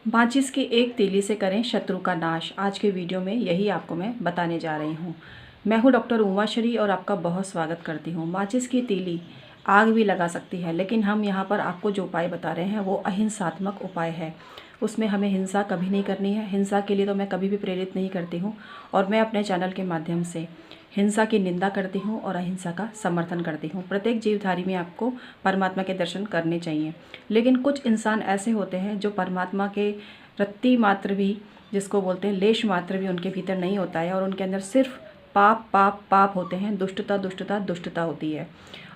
माचिस की एक तीली से करें शत्रु का नाश। आज के वीडियो में यही आपको मैं बताने जा रही हूँ। मैं हूँ डॉक्टर उमाश्री और आपका बहुत स्वागत करती हूँ। माचिस की तीली आग भी लगा सकती है, लेकिन हम यहाँ पर आपको जो उपाय बता रहे हैं वो अहिंसात्मक उपाय है। उसमें हमें हिंसा कभी नहीं करनी है। हिंसा के लिए तो मैं कभी भी प्रेरित नहीं करती हूँ और मैं अपने चैनल के माध्यम से हिंसा की निंदा करती हूँ और अहिंसा का समर्थन करती हूँ। प्रत्येक जीवधारी में आपको परमात्मा के दर्शन करने चाहिए, लेकिन कुछ इंसान ऐसे होते हैं जो परमात्मा के रत्ती मात्र भी, जिसको बोलते हैं लेश मात्र भी, उनके भीतर नहीं होता है और उनके अंदर सिर्फ पाप पाप पाप होते हैं, दुष्टता दुष्टता दुष्टता होती है।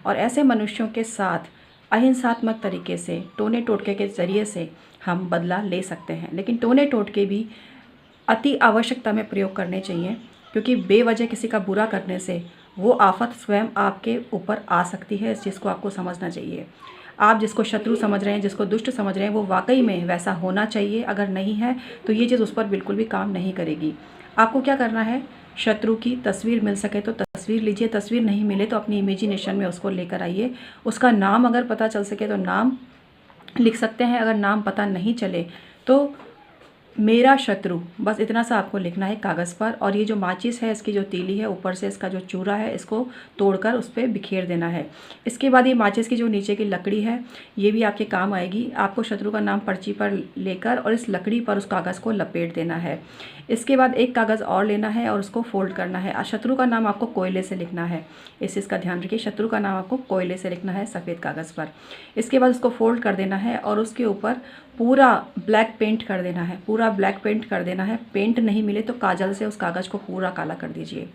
और ऐसे मनुष्यों के साथ अहिंसात्मक तरीके से, टोने टोटके के ज़रिए से हम बदला ले सकते हैं, लेकिन टोने टोटके भी अति आवश्यकता में प्रयोग करने चाहिए, क्योंकि बेवजह किसी का बुरा करने से वो आफत स्वयं आपके ऊपर आ सकती है। इस चीज़ को आपको समझना चाहिए। आप जिसको शत्रु समझ रहे हैं, जिसको दुष्ट समझ रहे हैं, वो वाकई में वैसा होना चाहिए। अगर नहीं है तो ये चीज़ उस पर बिल्कुल भी काम नहीं करेगी। आपको क्या करना है, शत्रु की तस्वीर मिल सके तो तस्वीर लीजिए, तस्वीर नहीं मिले तो अपनी इमेजिनेशन में उसको लेकर आइए। उसका नाम अगर पता चल सके तो नाम लिख सकते हैं, अगर नाम पता नहीं चले तो मेरा शत्रु, बस इतना सा आपको लिखना है कागज़ पर। और ये जो माचिस है, इसकी जो तीली है, ऊपर से इसका जो चूरा है, इसको तोड़कर उस पर बिखेर देना है। इसके बाद ये माचिस की जो नीचे की लकड़ी है, ये भी आपके काम आएगी। आपको शत्रु का नाम पर्ची पर लेकर और इस लकड़ी पर उस कागज़ को लपेट देना है। इसके बाद एक कागज़ और लेना है और उसको फोल्ड करना है। शत्रु का नाम आपको कोयले से लिखना है, इस चीज़ का ध्यान रखिए। शत्रु का नाम आपको कोयले से लिखना है, सफ़ेद कागज़ पर। इसके बाद उसको फोल्ड कर देना है और उसके ऊपर पूरा ब्लैक पेंट कर देना है, पूरा ब्लैक पेंट कर देना है। पेंट नहीं मिले तो काजल से उस कागज़ को पूरा काला कर दीजिए।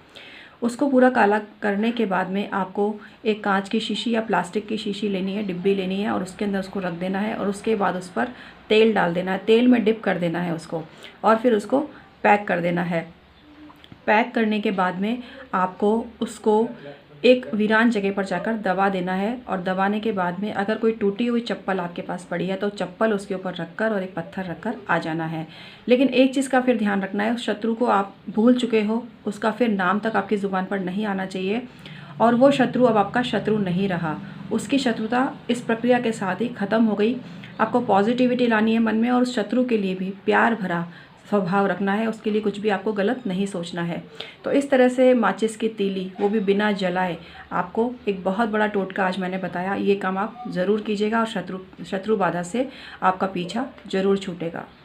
उसको पूरा काला करने के बाद में आपको एक कांच की शीशी या प्लास्टिक की शीशी लेनी है, डिब्बी लेनी है और उसके अंदर उसको रख देना है। और उसके बाद उस पर तेल डाल देना है, तेल में डिप कर देना है उसको, और फिर उसको पैक कर देना है। पैक करने के बाद में आपको उसको एक वीरान जगह पर जाकर दबा देना है। और दबाने के बाद में अगर कोई टूटी हुई चप्पल आपके पास पड़ी है तो चप्पल उसके ऊपर रखकर और एक पत्थर रखकर आ जाना है। लेकिन एक चीज़ का फिर ध्यान रखना है, उस शत्रु को आप भूल चुके हो, उसका फिर नाम तक आपकी ज़ुबान पर नहीं आना चाहिए और वो शत्रु अब आपका शत्रु नहीं रहा। उसकी शत्रुता इस प्रक्रिया के साथ ही ख़त्म हो गई। आपको पॉजिटिविटी लानी है मन में और उस शत्रु के लिए भी प्यार भरा स्वभाव रखना है, उसके लिए कुछ भी आपको गलत नहीं सोचना है। तो इस तरह से माचिस की तीली, वो भी बिना जलाए, आपको एक बहुत बड़ा टोटका आज मैंने बताया, ये काम आप ज़रूर कीजिएगा और शत्रु बाधा से आपका पीछा ज़रूर छूटेगा।